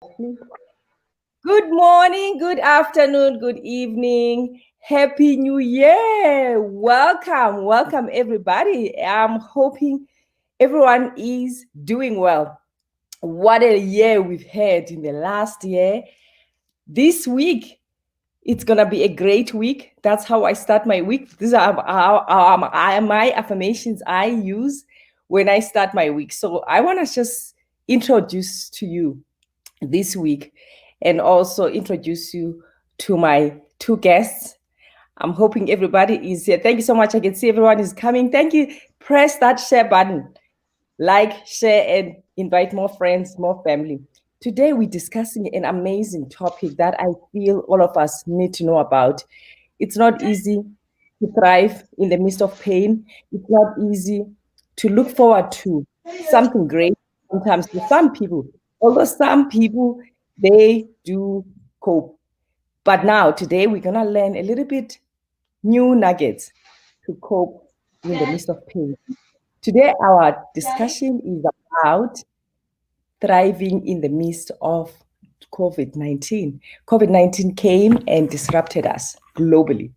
Good morning, good afternoon, good evening. Happy New Year. Welcome everybody. I'm hoping everyone is doing well. What a year we've had in the last year. This week, it's going to be a great week. That's how I start my week. These are my affirmations I use when I start my week. So I want to just introduce to you this week and also introduce you to my two guests. I'm hoping everybody is here. Thank you so much. I can see everyone is coming. Thank you. Press that share button, like, share, and invite more friends, more family. Today, we're discussing an amazing topic that I feel all of us need to know about. It's not easy to thrive in the midst of pain. It's not easy to look forward to something great sometimes for some people. Although some people, they do cope. But now, today, we're going to learn a little bit new nuggets to cope in the midst of pain. Today, our discussion is about thriving in the midst of COVID-19. COVID-19 came and disrupted us globally.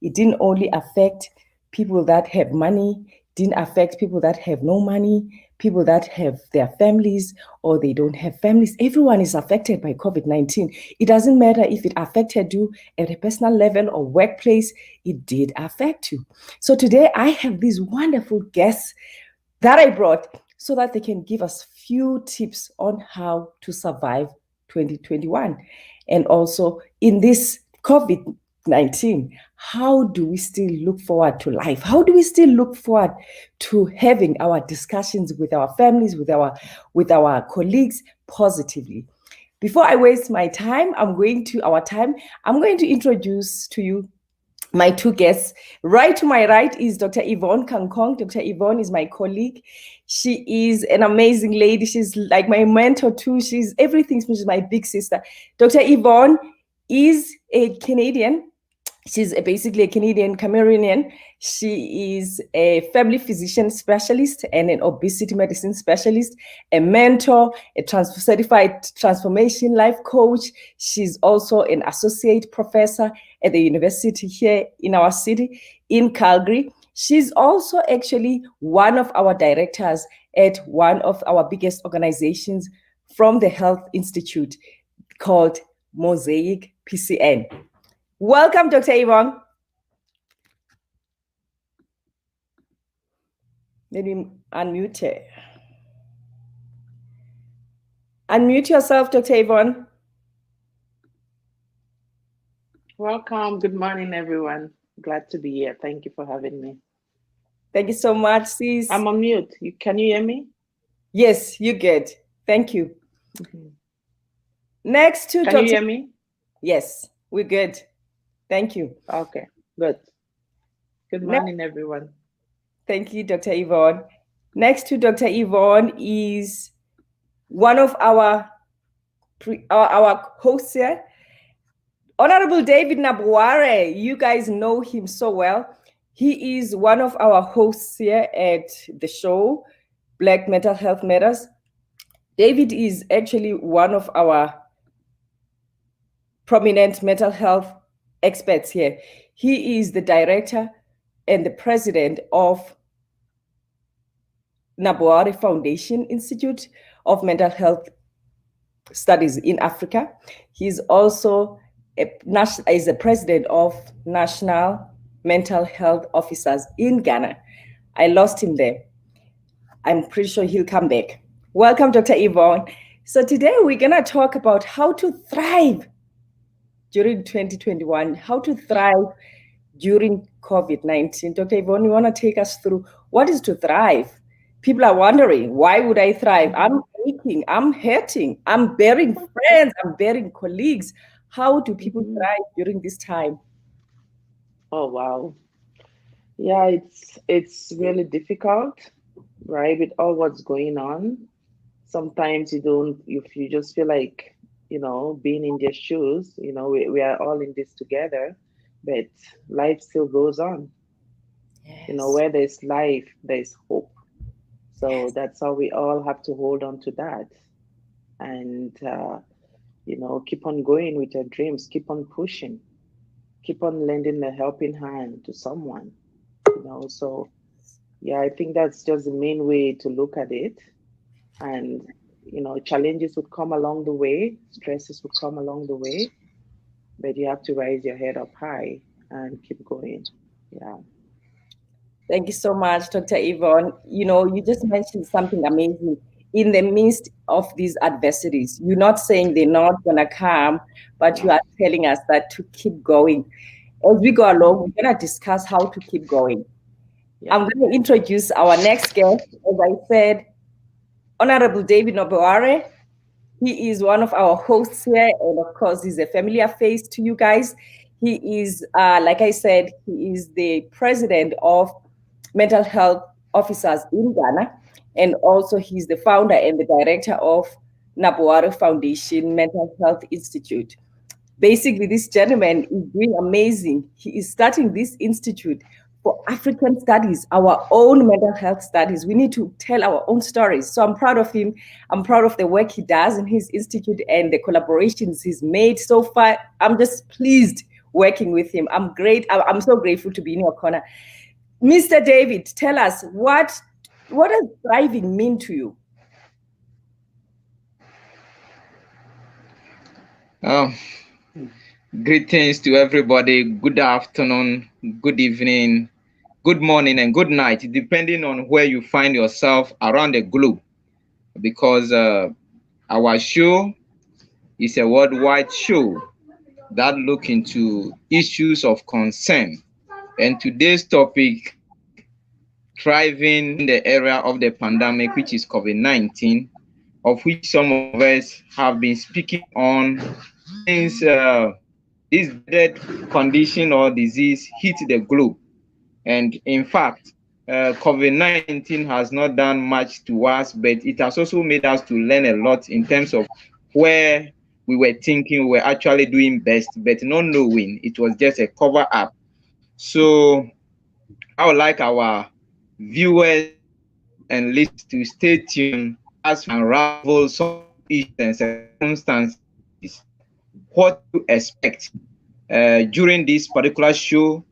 It didn't only affect people that have money, didn't affect people that have no money, people that have their families or they don't have families. Everyone is affected by COVID-19. It doesn't matter if it affected you at a personal level or workplace, it did affect you. So today I have these wonderful guests that I brought so that they can give us few tips on how to survive 2021. And also in this COVID-19, how do we still look forward to life? How do we still look forward to having our discussions with our families, with our colleagues positively? Before I waste my time, I'm going to introduce to you my two guests. Right to my right is Dr. Yvonne Kankong. Dr. Yvonne is my colleague. She is an amazing lady. She's like my mentor too. She's everything. She's my big sister. Dr. Yvonne is a Canadian. She's basically a Canadian Cameroonian. She is a family physician specialist and an obesity medicine specialist, a mentor, certified transformation life coach. She's also an associate professor at the university here in our city in Calgary. She's also actually one of our directors at one of our biggest organizations from the Health Institute called Mosaic PCN. Welcome, Dr. Yvonne. Let me unmute it. Unmute yourself, Dr. Yvonne. Welcome. Good morning, everyone. Glad to be here. Thank you for having me. Thank you so much, sis. I'm on mute. Can you hear me? Yes, you good. Thank you. Mm-hmm. Next to Can Dr. you hear me? Yes, we're good. Thank you. Okay, good. Good morning, everyone. Thank you, Dr. Yvonne. Next to Dr. Yvonne is one of our hosts here, Honorable David Nabuare. You guys know him so well. He is one of our hosts here at the show, Black Mental Health Matters. David is actually one of our prominent mental health experts here. He is the director and the president of Nabuare Foundation Institute of Mental Health Studies in Africa. He's also is the president of National Mental Health Officers in Ghana. I lost him there. I'm pretty sure he'll come back. Welcome, Dr. Yvonne. So today we're going to talk about how to thrive during 2021, how to thrive during COVID-19. Dr. Yvonne, you want to take us through what is to thrive? People are wondering, why would I thrive? I'm aching, I'm hurting, I'm bearing friends, I'm bearing colleagues. How do people thrive during this time? Oh, wow. Yeah, it's really difficult, right? With all what's going on. Sometimes if you just feel like, being in their shoes, we are all in this together, but life still goes on. Yes. Where there's life, there's hope. So Yes. that's how we all have to hold on to that. And keep on going with your dreams, keep on pushing, keep on lending a helping hand to someone, So, yeah, I think that's just the main way to look at it. And, challenges would come along the way, stresses would come along the way, but you have to raise your head up high and keep going. Yeah. Thank you so much, Dr. Yvonne. You just mentioned something amazing. In the midst of these adversities, you're not saying they're not going to come, but you are telling us that to keep going. As we go along, we're going to discuss how to keep going. Yeah. I'm going to introduce our next guest. As I said, Honorable David Nobuare. He is one of our hosts here, and of course, he's a familiar face to you guys. He is, like I said, he is the president of mental health officers in Ghana, and also he's the founder and the director of Nabuare Foundation Mental Health Institute. Basically, this gentleman is doing amazing. He is starting this institute for African studies, our own mental health studies. We need to tell our own stories. So I'm proud of him. I'm proud of the work he does in his institute and the collaborations he's made so far. I'm just pleased working with him. I'm great. I'm so grateful to be in your corner. Mr. David, tell us what does thriving mean to you? Oh, greetings to everybody. Good afternoon, good evening, good morning, and good night, depending on where you find yourself around the globe. Because our show is a worldwide show that look into issues of concern. And today's topic, thriving in the era of the pandemic, which is COVID-19, of which some of us have been speaking on since this dreaded condition or disease hit the globe. And in fact, COVID-19 has not done much to us, but it has also made us to learn a lot in terms of where we were thinking we were actually doing best, but not knowing it was just a cover up. So I would like our viewers and listeners to stay tuned as we unravel some of the issues and circumstances, what to expect during this particular show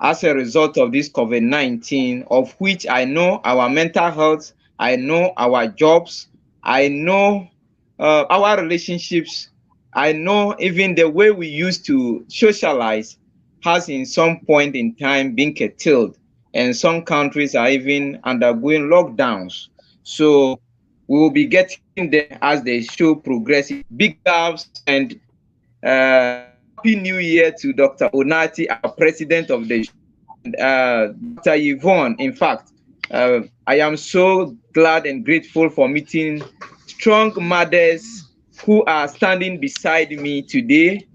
as a result of this COVID-19, of which I know our mental health, I know our jobs, I know our relationships, I know even the way we used to socialize has in some point in time been curtailed, and some countries are even undergoing lockdowns. So we will be getting there as the show progresses. Big ups and Happy New Year to Dr. Onati, our president of the show, and Dr. Yvonne. In fact, I am so glad and grateful for meeting strong mothers who are standing beside me today,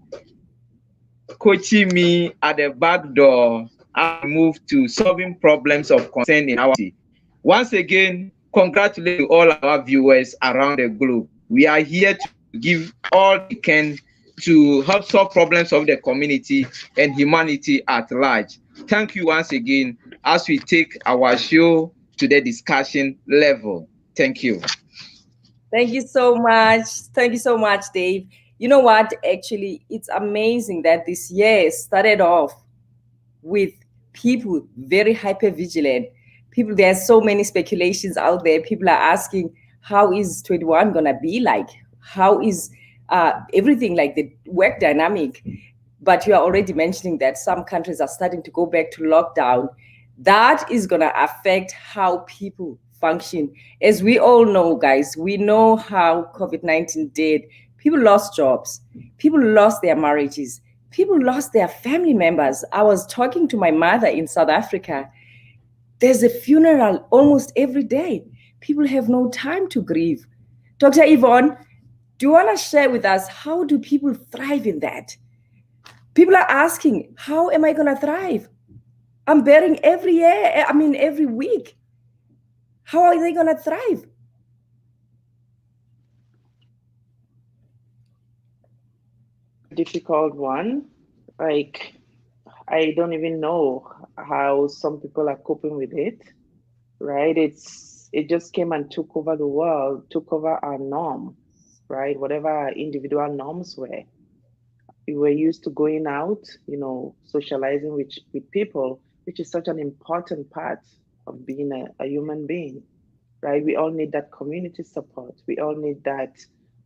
coaching me at the back door as we move to solving problems of concern in our city. Once again, congratulations to all our viewers around the globe. We are here to give all we can to help solve problems of the community and humanity at large. Thank you once again as we take our show to the discussion level. Thank you. Thank you so much. Thank you so much, Dave. You know what? Actually, it's amazing that this year started off with people very hyper vigilant. People, there are so many speculations out there. People are asking, how is 21 gonna be like? How is everything like the work dynamic? But you are already mentioning that some countries are starting to go back to lockdown. That is gonna affect how people function. As we all know, guys, we know how COVID-19 did. People lost jobs, people lost their marriages, people lost their family members. I was talking to my mother in South Africa. There's a funeral almost every day. People have no time to grieve. Dr. Yvonne, do you want to share with us how do people thrive in that? People are asking, how am I going to thrive? I'm bearing every year, every week. How are they going to thrive? Difficult one. Like, I don't even know how some people are coping with it, right? It just came and took over the world, took over our norm. right? Whatever our individual norms were. We were used to going out, socializing with people, which is such an important part of being a human being, right? We all need that community support. We all need that,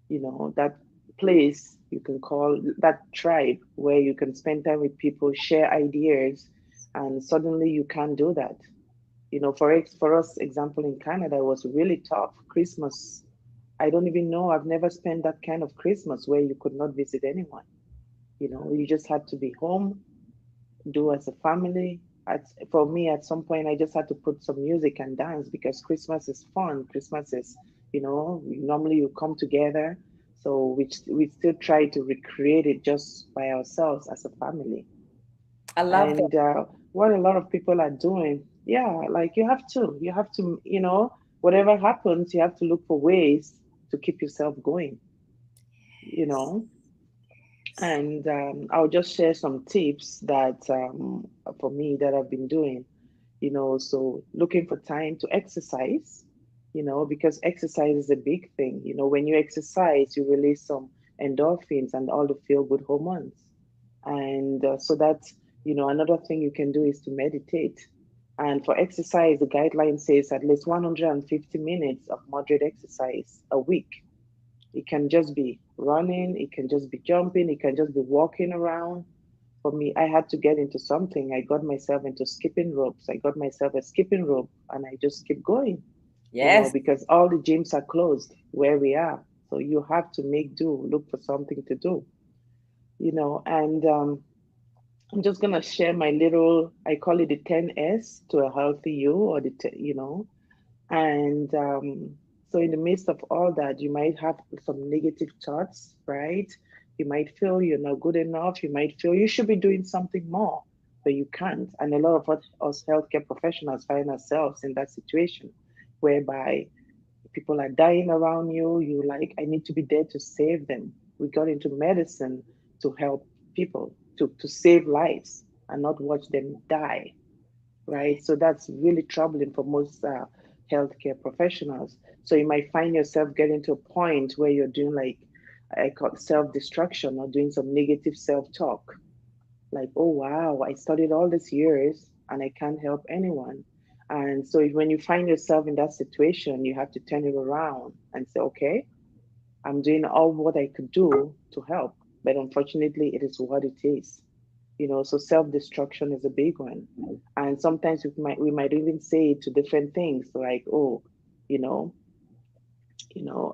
that place you can call that tribe where you can spend time with people, share ideas, and suddenly you can't do that. For us, example in Canada, it was really tough. Christmas, I don't even know. I've never spent that kind of Christmas where you could not visit anyone. You just had to be home, do as a family. For me, at some point, I just had to put some music and dance because Christmas is fun. Christmas is, normally you come together. So we still try to recreate it just by ourselves as a family. I love that. And what a lot of people are doing, yeah, like you have to, whatever happens, you have to look for ways to keep yourself going, you know. And I'll just share some tips that for me that I've been doing, so looking for time to exercise, because exercise is a big thing. When you exercise, you release some endorphins and all the feel good hormones. And so that's, another thing you can do is to meditate. And for exercise, the guideline says at least 150 minutes of moderate exercise a week. It can just be running, it can just be jumping, it can just be walking around. For me, I had to get into something. I got myself into skipping ropes. I got myself a skipping rope and I just keep going, Yes. because all the gyms are closed where we are. So you have to make do, look for something to do, and I'm just gonna share my little, I call it the 10S to a healthy you, or and so, in the midst of all that, you might have some negative thoughts, right? You might feel you're not good enough. You might feel you should be doing something more, but you can't. And a lot of us healthcare professionals find ourselves in that situation whereby people are dying around you. You like, I need to be there to save them. We got into medicine to help people, to save lives and not watch them die, right? So that's really troubling for most healthcare professionals. So you might find yourself getting to a point where you're doing like I call self-destruction or doing some negative self-talk. Like, oh wow, I studied all these years and I can't help anyone. And so when you find yourself in that situation, you have to turn it around and say, okay, I'm doing all what I could do to help. But unfortunately, it is what it is. So self-destruction is a big one. And sometimes we might even say it to different things like, oh, you know,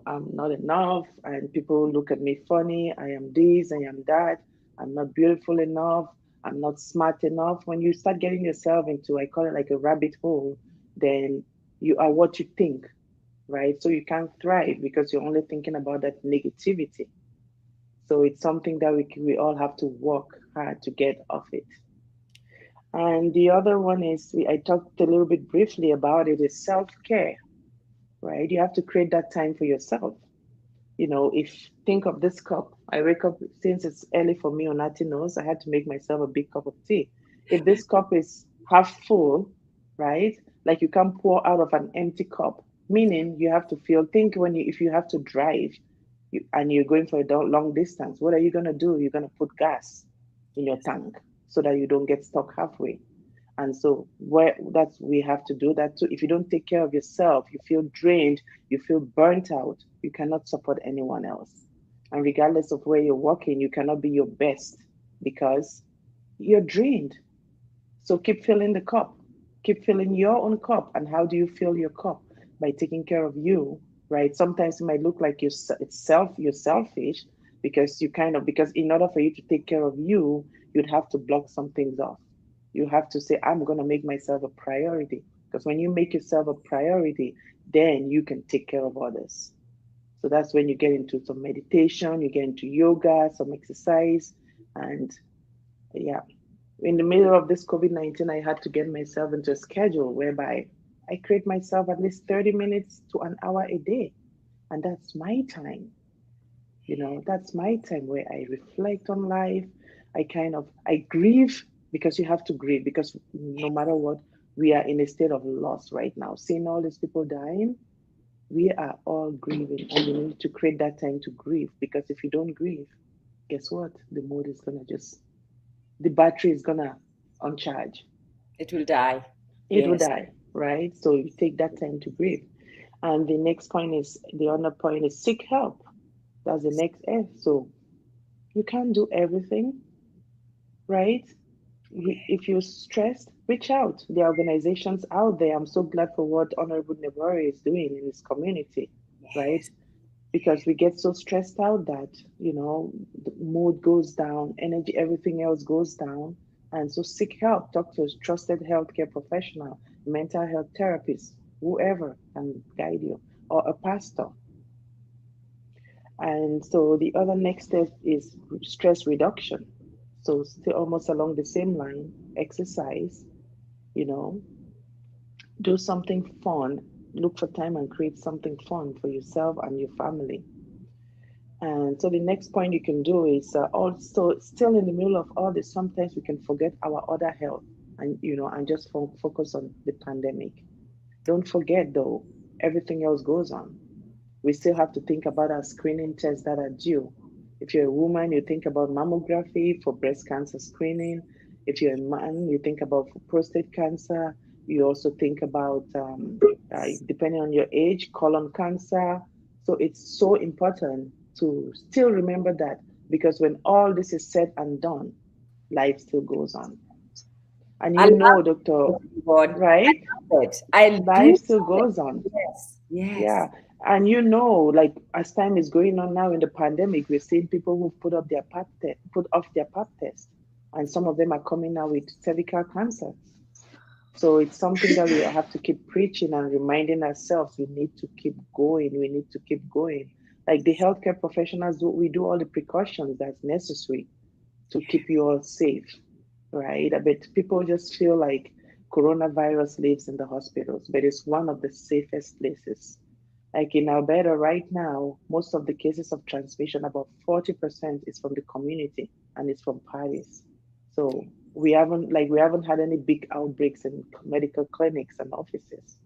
I'm not enough, and people look at me funny. I am this, I am that. I'm not beautiful enough. I'm not smart enough. When you start getting yourself into, I call it like a rabbit hole, then you are what you think, right? So you can't thrive because you're only thinking about that negativity. So it's something that we all have to work hard to get off it. And the other one is, I talked a little bit briefly about it, is self care, right? You have to create that time for yourself. If think of this cup, I wake up, since it's early for me on knows, I had to make myself a big cup of tea. If this cup is half full, right? Like you can't pour out of an empty cup, meaning you have to think if you have to drive and you're going for a long distance, what are you going to do? You're going to put gas in your tank so that you don't get stuck halfway. And so we have to do that too. If you don't take care of yourself, you feel drained, you feel burnt out, you cannot support anyone else. And regardless of where you're working, you cannot be your best because you're drained. So keep filling the cup. Keep filling your own cup. And how do you fill your cup? By taking care of you, right? Sometimes it might look like you're selfish because because in order for you to take care of you, you'd have to block some things off. You have to say, I'm gonna make myself a priority. Because when you make yourself a priority, then you can take care of others. So that's when you get into some meditation, you get into yoga, some exercise, and yeah, in the middle of this COVID-19, I had to get myself into a schedule whereby I create myself at least 30 minutes to an hour a day. And that's my time. That's my time where I reflect on life. I grieve because you have to grieve because no matter what, we are in a state of loss right now. Seeing all these people dying, We are all grieving, and we need to create that time to grieve, because if you don't grieve, guess what? The mood is gonna just, the battery is gonna uncharge. It will die. It will Yes. die, right? So you take that time to grieve. And the next point is, the other point is seek help. That's the next F. So you can't do everything, right? If you're stressed, reach out. There are organizations out there. I'm so glad for what Honorable Nebori is doing in his community, right? Yes. Because we get so stressed out that, the mood goes down, energy, everything else goes down. And so seek help. Talk to a trusted healthcare professional, mental health therapist, whoever can guide you, or a pastor. And so the other next step is stress reduction. So still almost along the same line, exercise, you know, do something fun. Look for time and create something fun for yourself and your family. And so the next point you can do is, also still in the middle of all this, sometimes we can forget our other health, and just focus on the pandemic. Don't forget though, everything else goes on. We still have to think about our screening tests that are due. If you're a woman, you think about mammography for breast cancer screening. If you're a man, you think about for prostate cancer. You also think about, depending on your age, colon cancer. So it's so important to still remember that, because when all this is said and done, life still goes on. And I Doctor, love it, Yvonne. I right? love it. I do Life still love goes it. on. Yes. Yes. Yeah. And like as time is going on now in the pandemic, we're seeing people who put off their pap test. And some of them are coming now with cervical cancer. So it's something that we have to keep preaching and reminding ourselves, we need to keep going. We need to keep going. Like the healthcare professionals do, we do all the precautions that's necessary to keep you all safe, right? But people just feel like coronavirus lives in the hospitals, but it's one of the safest places. Like in Alberta right now, most of the cases of transmission, about 40% is from the community and it's from parties. So we haven't had any big outbreaks in medical clinics and offices.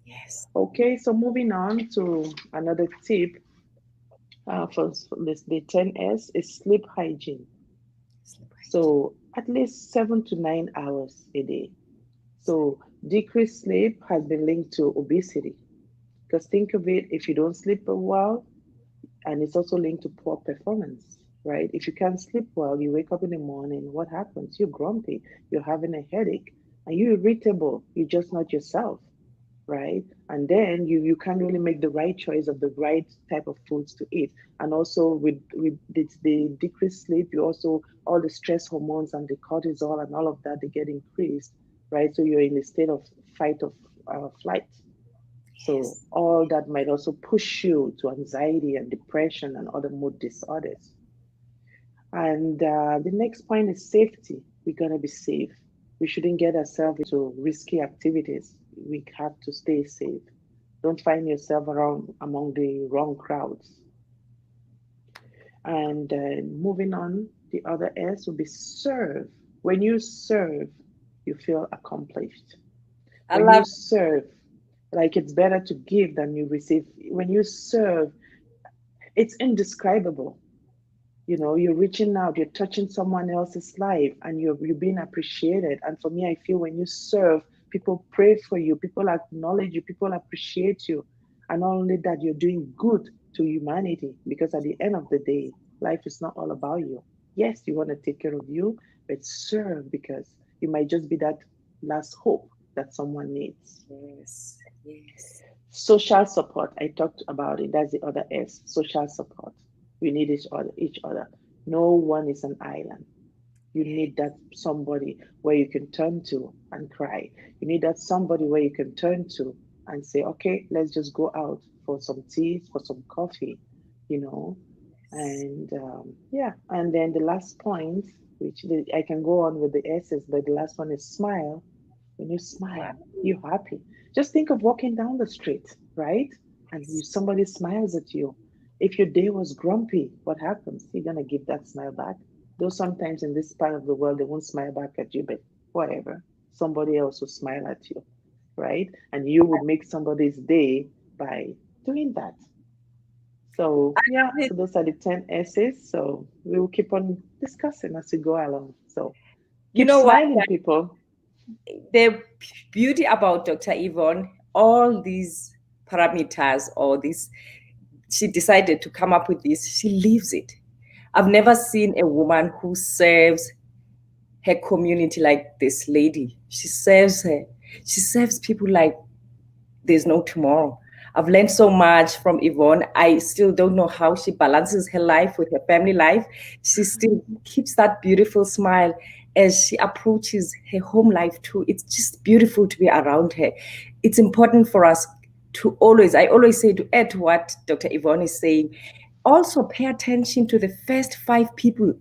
Yes. Okay, so moving on to another tip, for this, the 10S is sleep hygiene. Sleep hygiene. So at least 7 to 9 hours a day. So decreased sleep has been linked to obesity. Because think of it, if you don't sleep well, and it's also linked to poor performance, right? If you can't sleep well, you wake up in the morning, what happens? You're grumpy, you're having a headache, and you're irritable, you're just not yourself, right? And then you can't really make the right choice of the right type of foods to eat. And also with the decreased sleep, you also, all the stress hormones and the cortisol and all of that, they get increased, right? So you're in a state of fight of flight. So Yes. all that might also push you to anxiety and depression and other mood disorders. And the next point is safety. We're gonna be safe. We shouldn't get ourselves into risky activities. We have to stay safe. Don't find yourself around among the wrong crowds. And moving on, the other S will be serve. When you serve, you feel accomplished. I When you love serve, like it's better to give than you receive. When you serve, it's indescribable. You're reaching out, you're touching someone else's life, and you're being appreciated. And for me, I feel when you serve, people pray for you, people acknowledge you, people appreciate you. And not only that, you're doing good to humanity, because at the end of the day, life is not all about you. Yes, you want to take care of you, but serve, because you might just be that last hope that someone needs. yes. Yes. Social support, I talked about it. That's the other S, social support. We need each other. No one is an island. You Yes. need that somebody where you can turn to and cry. You need that somebody where you can turn to and say, okay, let's just go out for some tea, for some coffee, you know. And yeah, and then the last point, I can go on with the S's, but the last one is smile. When you smile, you're happy. Just think of walking down the street, right? And somebody smiles at you. If your day was grumpy, what happens? You're gonna give that smile back. Though sometimes in this part of the world they won't smile back at you, but whatever. Somebody else will smile at you, right? And you would make somebody's day by doing that. So yeah, It- so those are the 10 essays. So we will keep on discussing as we go along. So You keep know what? smiling, people. The beauty about Dr. Yvonne, all these parameters or this, she decided to come up with this. She lives it. I've never seen a woman who serves her community like this lady. She serves people like there's no tomorrow. I've learned so much from Yvonne. I still don't know how she balances her life with her family life. She still keeps that beautiful smile as she approaches her home life too. It's just beautiful to be around her. It's important for us to always, I always say, to add to what Dr. Yvonne is saying, also pay attention to the first five people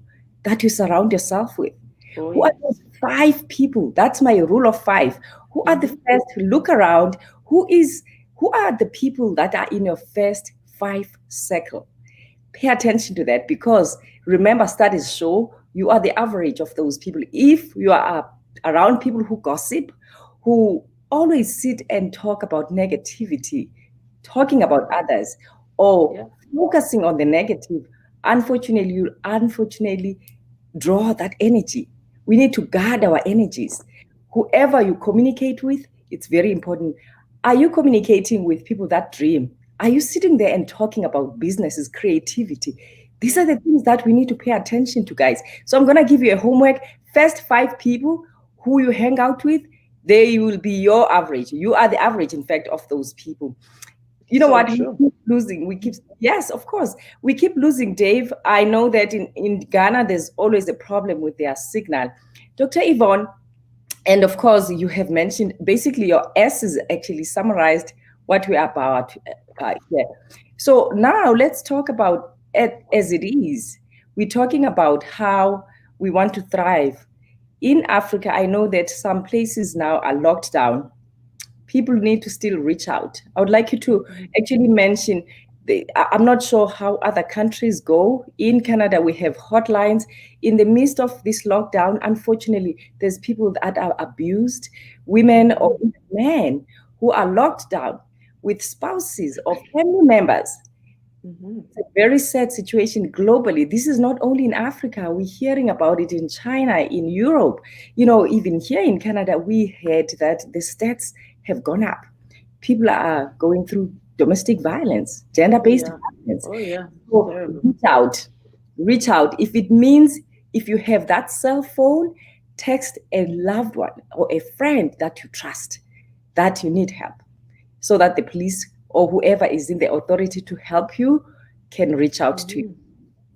that you surround yourself with. Oh Who are yes. those five people? That's my rule of five. Who are the Mm-hmm. first? Look around. Who are the people that are in your first five circle? Pay attention to that, because remember, studies show you are the average of those people. If you are around people who gossip, who always sit and talk about negativity, talking about others, or Yeah. focusing on the negative, unfortunately, you unfortunately draw that energy. We need to guard our energies. Whoever you communicate with, it's very important. Are you communicating with people that dream? Are you sitting there and talking about businesses, creativity? These Yeah. are the things that we need to pay attention to, guys. So I'm going to give you a homework. First five people who you hang out with, they will be your average. You are the average, in fact, of those people. You know So what? We true. keep losing. Yes, of course, we keep losing, Dave. I know that in Ghana, there's always a problem with their signal. Dr. Yvonne, and of course, you have mentioned basically your S is actually summarized what we're about here. So now let's talk about it as it is. We're talking about how we want to thrive. In Africa, I know that some places now are locked down. People need to still reach out. I would like you to Mhm. actually mention. I'm not sure how other countries go. In Canada, we have hotlines. In the midst of this lockdown, unfortunately, there's people that are abused, women or Mhm. men who are locked down with spouses or family members. Mhm. It's a very sad situation globally. This is not only in Africa. We're hearing about it in China, in Europe. Even here in Canada, we heard that the stats have gone up. People are going through domestic violence, Oh gender-based yeah. violence. Oh yeah. So Terrible. reach out. Reach out. If it means, if you have that cell phone, text a loved one or a friend that you trust that you need help, so that the police or whoever is in the authority to help you can reach out to you. Mhm.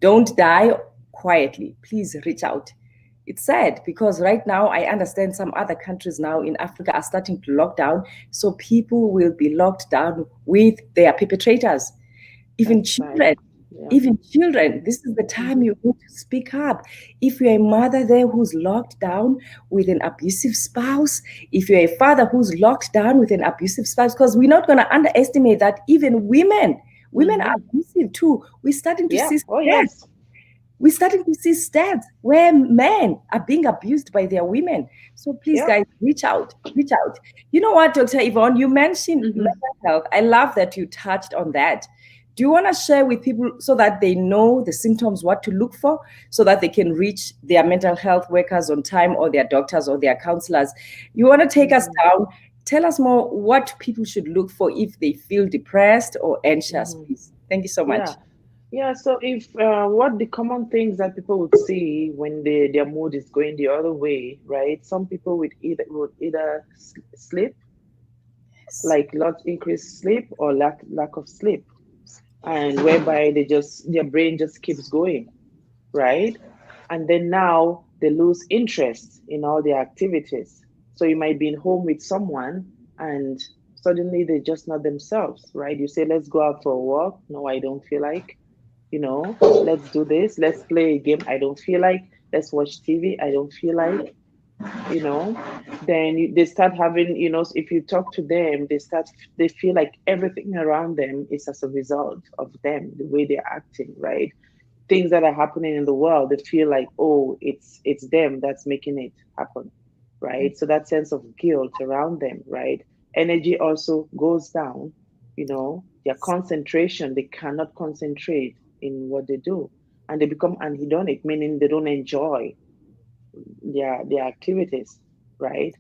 Don't die quietly. Please reach out. It's sad because right now I understand some other countries now in Africa are starting to lock down. So people will be locked down with their perpetrators, even That's sad. children. Yeah. Even children, this is the time Mhm. you need to speak up. If you're a mother there who's locked down with an abusive spouse, if you're a father who's locked down with an abusive spouse, because we're not going to underestimate that even women are Mhm. abusive too. We're starting to Yeah. see Oh stats. yes. We're starting to see stats where men are being abused by their women. So please, Yeah. guys, reach out. Reach out. You know what, Dr. Yvonne, you mentioned Mhm. mental health. I love that you touched on that. Do you want to share with people so that they know the symptoms, what to look for, so that they can reach their mental health workers on time, or their doctors or their counselors? You want to take us Mhm. down? Tell us more what people should look for if they feel depressed or anxious, Mhm. please. Thank you so much. Yeah. Yeah, so if what the common things that people would see when their mood is going the other way, right? Some people would either sleep, Yes. like lot increased sleep, or lack of sleep, and whereby their brain just keeps going, right? And then now they lose interest in all their activities. So you might be in home with someone, and suddenly they're just not themselves, right? You say, let's go out for a walk. No, I don't feel like. Let's do this. Let's play a game. I don't feel like. Let's watch TV. I don't feel like. you know then they start having, if you talk to them, they feel like everything around them is as a result of them, the way they're acting, right? Things that are happening in the world, they feel like, oh, it's them that's making it happen, right? So that sense of guilt around them, right? Energy also goes down, Their concentration, they cannot concentrate in what they do, and they become anhedonic, meaning they don't enjoy their activities, right?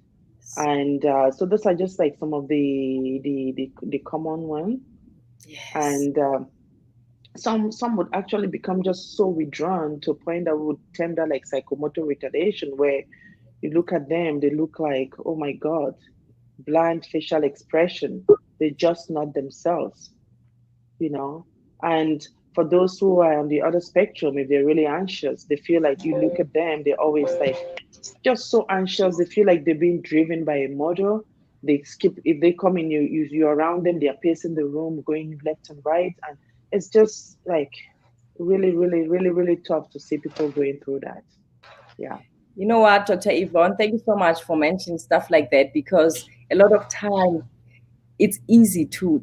And so those are just like some of the common one. Yes. And some would actually become just so withdrawn to a point that would tender like psychomotor retardation, where you look at them, they look like, oh my God, bland facial expression. They're just not themselves, you know. And for those who are on the other spectrum, if they're really anxious, they feel like you look at them, they're always like just so anxious. They feel like they're being driven by a model. They skip if they come in, you're around them, they're pacing the room, going left and right, and it's just like really, really, really, really tough to see people going through that. Yeah. You know what, Dr. Yvonne, thank you so much for mentioning stuff like that, because a lot of time it's easy to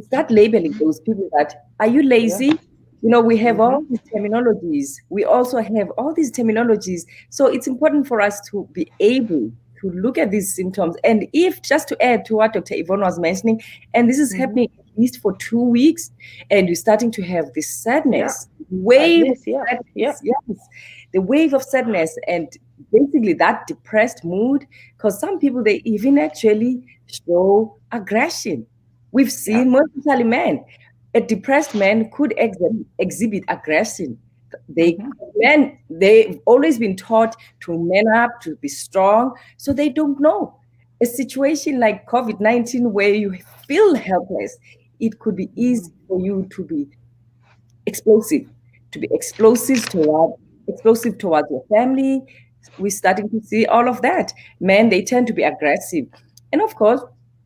start labeling those people that, are you Yeah. lazy? We have Mm-hmm. all these terminologies. We also have all these terminologies. So it's important for us to be able to look at these symptoms. And if, just to add to what Dr. Yvonne was mentioning, and this is Mm-hmm. happening at least for 2 weeks, and you're starting to have this Yeah. sadness, At wave of least, yeah. Yeah. sadness, yes, the wave of sadness, and basically that depressed mood, because some people, they even actually show aggression. We've Yeah. seen, most especially men, a depressed man could exhibit aggression. They Mm-hmm. they've always been taught to man up, to be strong, so they don't know. A situation like COVID-19 where you feel helpless, it could be Mm-hmm. easy for you explosive, to be explosive towards your family. We're starting to see all of that. Men, they tend to be aggressive. And of course,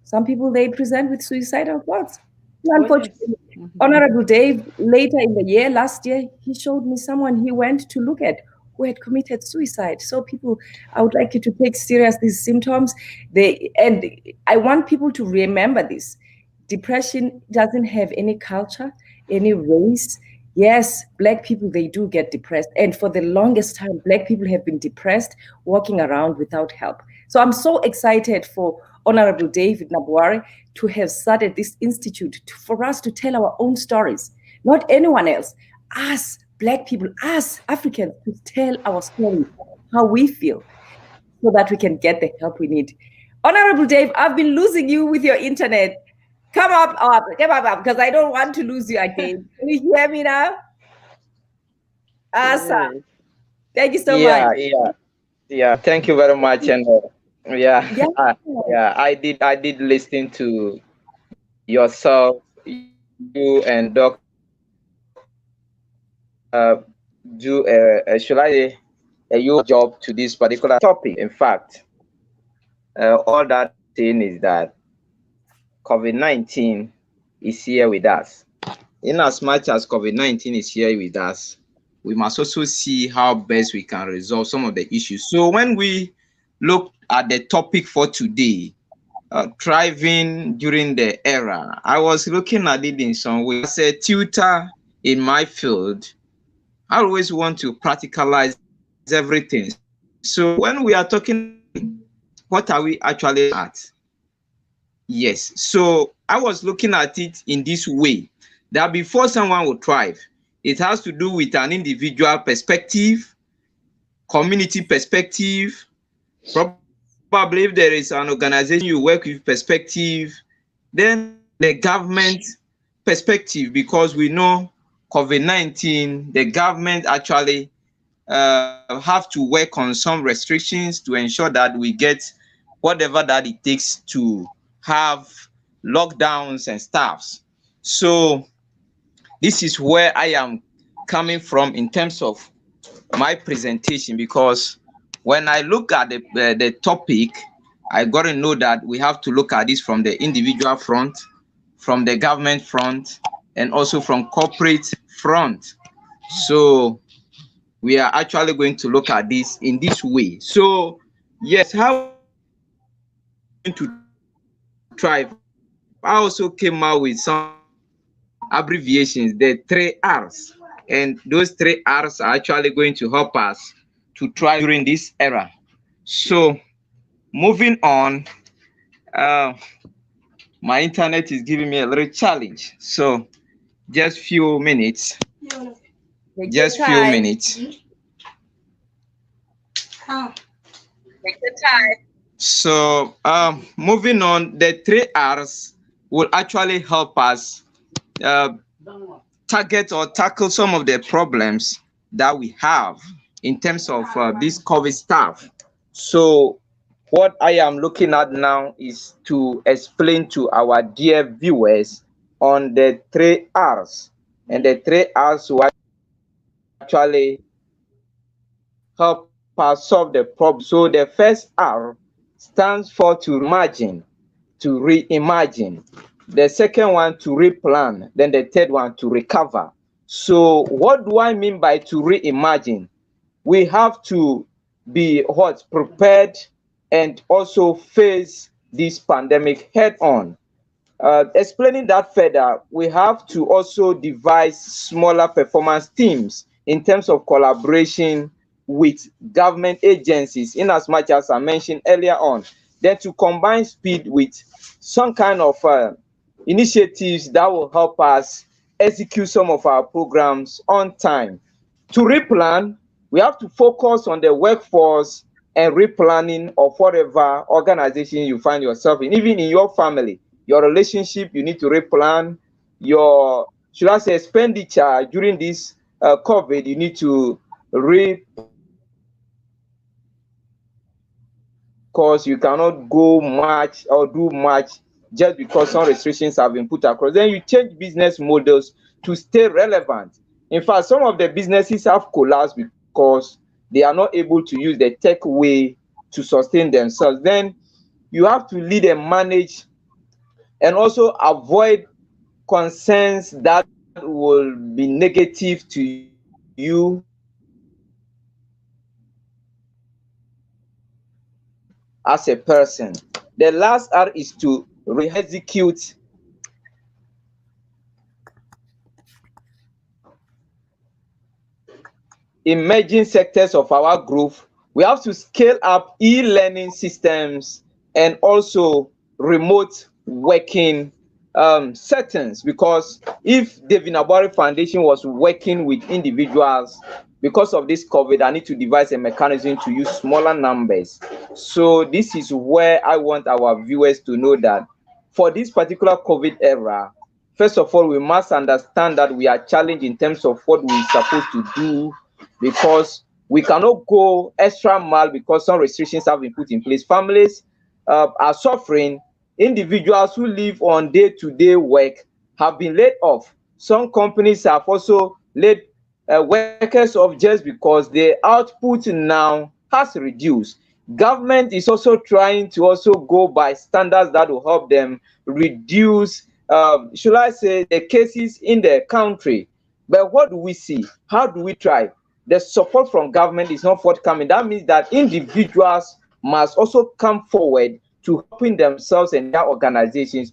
some people, they present with suicidal thoughts. Oh yes. Unfortunately, Mm-hmm. Honorable Dave, later in the year, last year, he showed me someone he went to look at who had committed suicide. So people, I would like you to take serious these symptoms. And I want people to remember this. Depression doesn't have any culture, any race. Yes, Black people, they do get depressed. And for the longest time, Black people have been depressed, walking around without help. So I'm so excited for Honorable David Nabuari to have started this institute for us to tell our own stories, not anyone else. Us, Black people, us, Africans, to tell our stories, how we feel, so that we can get the help we need. Honorable Dave, I've been losing you with your internet. Come up, because I don't want to lose you again. Can you hear me now? Awesome. Yes. Thank you so much. Yeah, yeah, yeah. Thank you very much. And yeah, Yeah. yeah, I did listen to yourself, you and Doctor do should I say your job to this particular topic. In fact, all that I'm saying is that COVID-19 is here with us. In as much as COVID-19 is here with us, we must also see how best we can resolve some of the issues. So when we look at the topic for today, thriving during the era, I was looking at it in some way. As a tutor in my field, I always want to practicalize everything. So when we are talking about thriving, what are we actually at? Yes. So I was looking at it in this way, that before someone will thrive, it has to do with an individual perspective, community perspective, probably if there is an organization you work with perspective, then the government perspective, because we know COVID-19, the government actually have to work on some restrictions to ensure that we get whatever that it takes to have lockdowns and stuffs. So this is where I am coming from in terms of my presentation, because when I look at the topic, I got to know that we have to look at this from the individual front, from the government front, and also from corporate front. So we are actually going to look at this in this way. So yes, how are we going to thrive? I also came out with some abbreviations, the 3 R's, and those 3 R's are actually going to help us to thrive during this era. So moving on, uh, My internet is giving me a little challenge. So just few minutes. Take your Just few time. minutes. Take your time. So moving on, the 3 R's will actually help us uh, target or tackle some of the problems that we have in terms of this COVID stuff. So what I am looking at now is to explain to our dear viewers on the 3 R's. And the 3 R's will actually help us solve the problem. So the first R stands for to imagine, to reimagine. The second one to replan. Then the third one to recover. So what do I mean by to reimagine? We have to be prepared and also face this pandemic head on. Explaining that further, we have to also devise smaller performance teams in terms of collaboration with government agencies, in as much as I mentioned earlier on. Then to combine speed with some kind of initiatives that will help us execute some of our programs on time. To replan, we have to focus on the workforce and replanning of whatever organization you find yourself in, even in your family. Your relationship, you need to replan. Your, should I say, expenditure during this COVID, you need to replan because you cannot go much or do much just because some restrictions have been put across. Then you change business models to stay relevant. In fact, some of the businesses have collapsed because they are not able to use the tech way to sustain themselves. Then you have to lead and manage and also avoid concerns that will be negative to you as a person. The last R is to reexecute. Emerging sectors of our growth, we have to scale up e-learning systems and also remote working settings, because if David Nabari Foundation was working with individuals, because of this COVID, I need to devise a mechanism to use smaller numbers. So this is where I want our viewers to know that for this particular COVID era, first of all, we must understand that we are challenged in terms of what we're supposed to do, because we cannot go extra mile because some restrictions have been put in place. Families are suffering. Individuals who live on day-to-day work have been laid off. Some companies have also laid workers off just because the output now has reduced. Government is also trying to also go by standards that will help them reduce, should I say, the cases in the country. But what do we see? How do we try? The support from government is not forthcoming. That means that individuals must also come forward to helping themselves and their organizations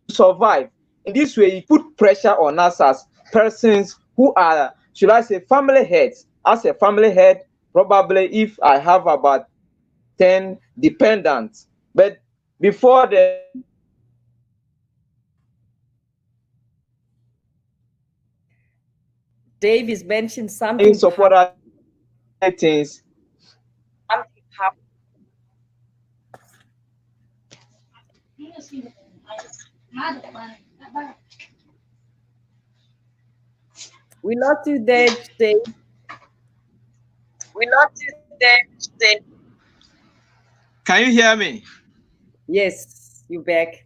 to survive. In this way, it put pressure on us as persons who are, should I say, family heads. As a family head, probably if I have about 10 dependents, but before the pandemic, I was supporting Dave is mentioned doing something support other things. we lost you there, Dave. We not there. Can you hear me? Yes, you back.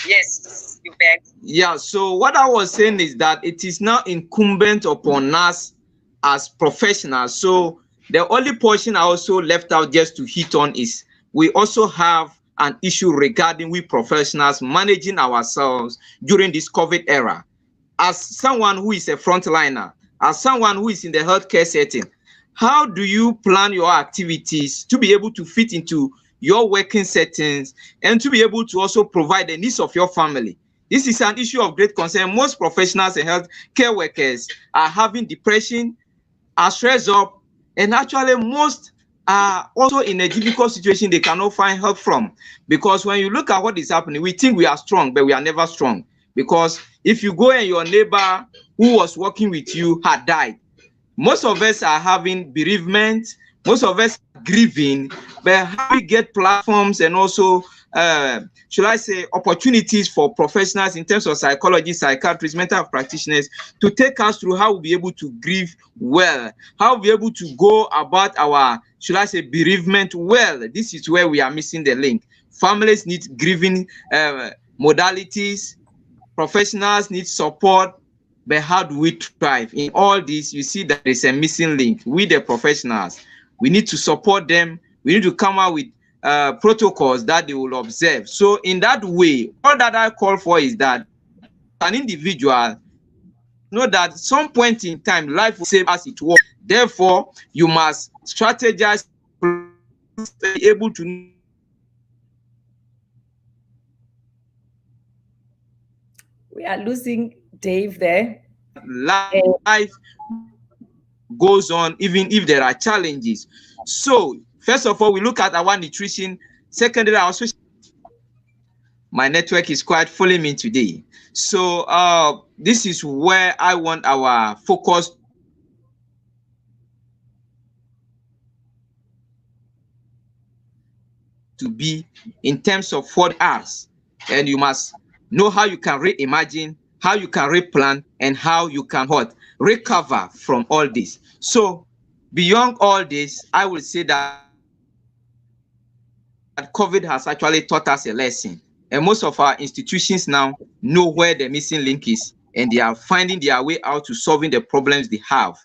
Yes, you back. Yeah, so what I was saying is that it is now incumbent upon us as professionals. So the only portion I also left out just to hit on is we also have an issue regarding we professionals managing ourselves during this COVID era. As someone who is a frontliner, as someone who is in the healthcare setting, how do you plan your activities to be able to fit into your working settings and to be able to also provide the needs of your family? This is an issue of great concern. Most professionals and healthcare workers are having depression, are stressed up, and actually most are also in a difficult situation they cannot find help from. Because when you look at what is happening, we think we are strong, but we are never strong. Because if you go and your neighbor who was working with you had died, most of us are having bereavement, most of us are grieving, but how we get platforms and also, should I say, opportunities for professionals in terms of psychology, psychiatrists, mental health practitioners to take us through how we'll be able to grieve well, how we'll be able to go about our, should I say, bereavement well. This is where we are missing the link. Families need grieving modalities, professionals need support, but how do we thrive? In all this, you see that there's a missing link. We, the professionals, we need to support them. We need to come out with protocols that they will observe. So in that way, all that I call for is that an individual know that some point in time, life will save as it was. Therefore, you must strategize, be able to. We are losing Dave there. Life goes on even if there are challenges. So first of all, we look at our nutrition. Secondly, also my network is quite fooling me today. So this is where I want our focus to be in terms of 4Rs. And you must know how you can reimagine, how you can replan, and how you can what? Recover from all this. So beyond all this, I will say that COVID has actually taught us a lesson. And most of our institutions now know where the missing link is, and they are finding their way out to solving the problems they have.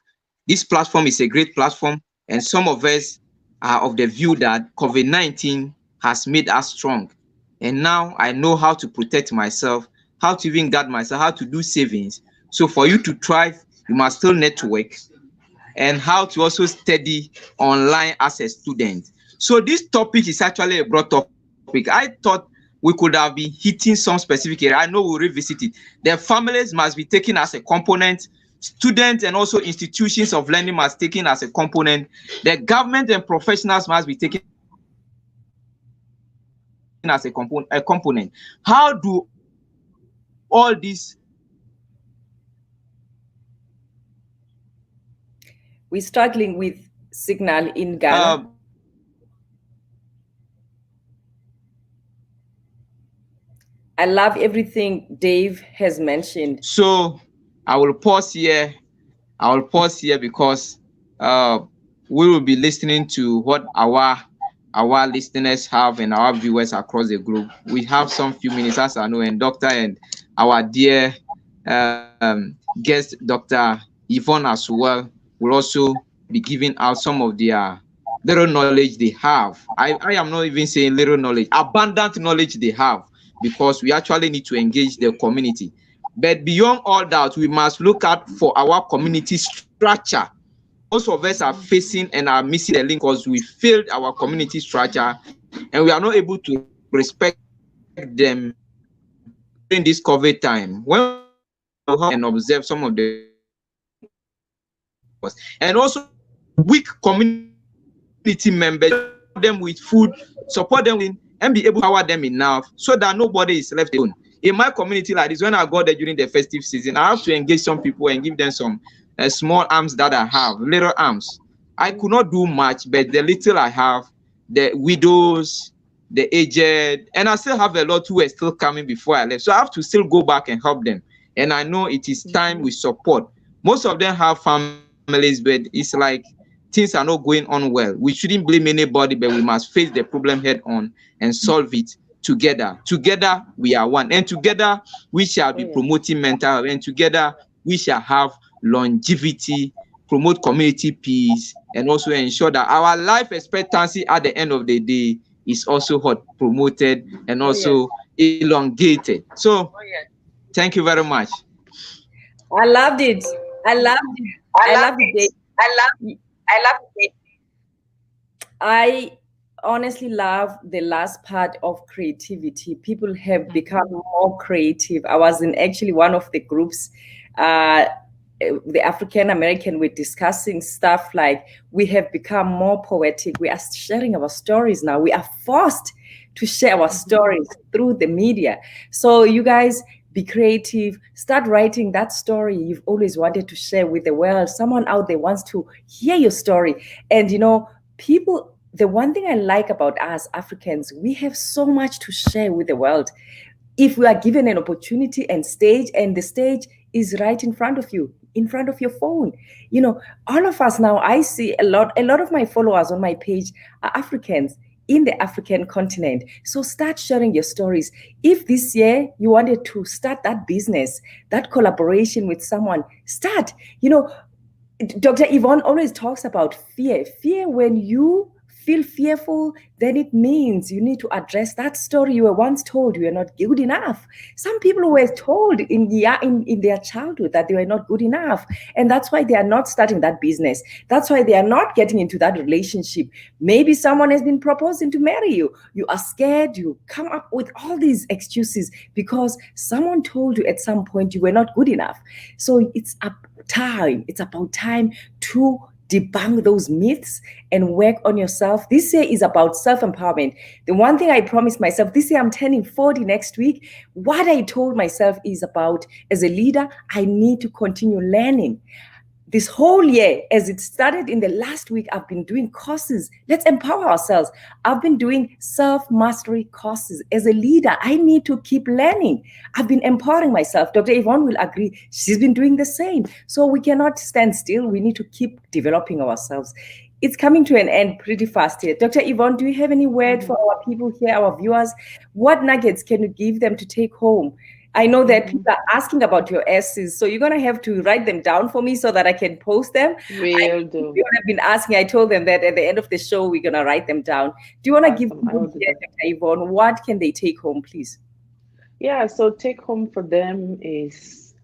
This platform is a great platform, and some of us are of the view that COVID-19 has made us strong. And now I know how to protect myself, how to even guard myself, how to do savings. So for you to thrive, you must still network, and how to also study online as a student. So this topic is actually a broad topic. I thought we could have been hitting some specific area. I know we'll revisit it. The families must be taken as a component. Students and also institutions of learning must be taken as a component. The government and professionals must be taken as a component. How do all these? We're struggling with signal in Ghana. I love everything Dave has mentioned. So I will pause here. Because we will be listening to what our listeners have and our viewers across the globe. We have some few minutes, as I know, and Doctor and our dear guest, Dr. Yvonne, as well, will also be giving out some of their little knowledge they have. I am not even saying little knowledge, abundant knowledge they have, because we actually need to engage the community. But beyond all that, we must look at for our community structure. Most of us are facing and are missing the link because we failed our community structure and we are not able to respect them during this COVID time. When we have and observe some of the, and also weak community members, them with food, support them and be able to power them enough so that nobody is left alone. In my community like this, when I go there during the festive season, I have to engage some people and give them some small arms that I have, little arms. I could not do much, but the little I have, the widows, the aged, and I still have a lot who are still coming before I left. So I have to still go back and help them. And I know it is time we support. Most of them have families, but it's like things are not going on well. We shouldn't blame anybody, but we must face the problem head on and solve it together. Together we are one, and together we shall be promoting mental health, and together we shall have longevity, promote community peace, and also ensure that our life expectancy at the end of the day is also promoted and also elongated. So thank you very much. I loved it. I loved it. I honestly love the last part of creativity. People have become more creative. I was in actually one of the groups the African American, we're discussing stuff like we have become more poetic. We are sharing our stories now. We are forced to share our stories through the media. So you guys, be creative, start writing that story you've always wanted to share with the world. Someone out there wants to hear your story. And people, the one thing I like about us Africans, we have so much to share with the world if we are given an opportunity and stage, and the stage is right in front of you, in front of your phone. All of us now, I see a lot of my followers on my page are Africans in the African continent. So start sharing your stories. If this year you wanted to start that business, that collaboration with someone, start. Dr. Yvonne always talks about fear. Fear, when you feel fearful, then it means you need to address that story you were once told you were not good enough. Some people were told in their childhood that they were not good enough. And that's why they are not starting that business. That's why they are not getting into that relationship. Maybe someone has been proposing to marry you. You are scared. You come up with all these excuses because someone told you at some point you were not good enough. So it's about time to debunk those myths and work on yourself. This year is about self-empowerment. The one thing I promised myself, this year I'm turning 40 next week. What I told myself is about, as a leader, I need to continue learning. This whole year, as it started in the last week, I've been doing courses. Let's empower ourselves. I've been doing self-mastery courses. As a leader, I need to keep learning. I've been empowering myself. Dr. Yvonne will agree. She's been doing the same. So we cannot stand still. We need to keep developing ourselves. It's coming to an end pretty fast here. Dr. Yvonne, do you have any word for our people here, our viewers? What nuggets can you give them to take home? I know that people are asking about your S's, so you're going to have to write them down for me so that I can post them. Will do. People have been asking. I told them that at the end of the show, we're going to write them down. Do you want to give Awesome. I people will do here, that. Dr. Yvonne, what can they take home, please? Yeah, so take home for them is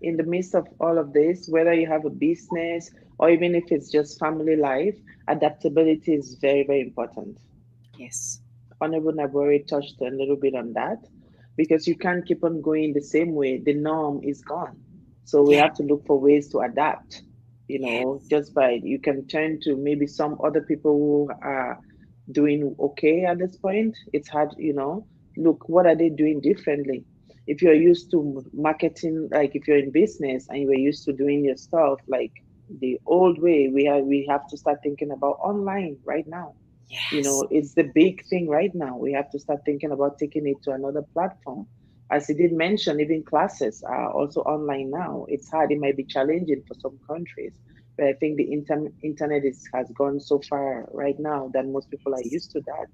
in the midst of all of this, whether you have a business or even if it's just family life, adaptability is very, very important. Yes. Honorable Nabori touched a little bit on that because you can't keep on going the same way. The norm is gone. So we Yes. have to look for ways to adapt, Yes. just by you can turn to maybe some other people who are doing okay at this point. It's hard, look, what are they doing differently? If you're used to marketing, like if you're in business and you were used to doing your stuff like the old way, we have to start thinking about online right now. Yes. It's the big thing right now. We have to start thinking about taking it to another platform. As he did mention, even classes are also online now. It's hard, it might be challenging for some countries, but I think the internet has gone so far right now that most people are used to that,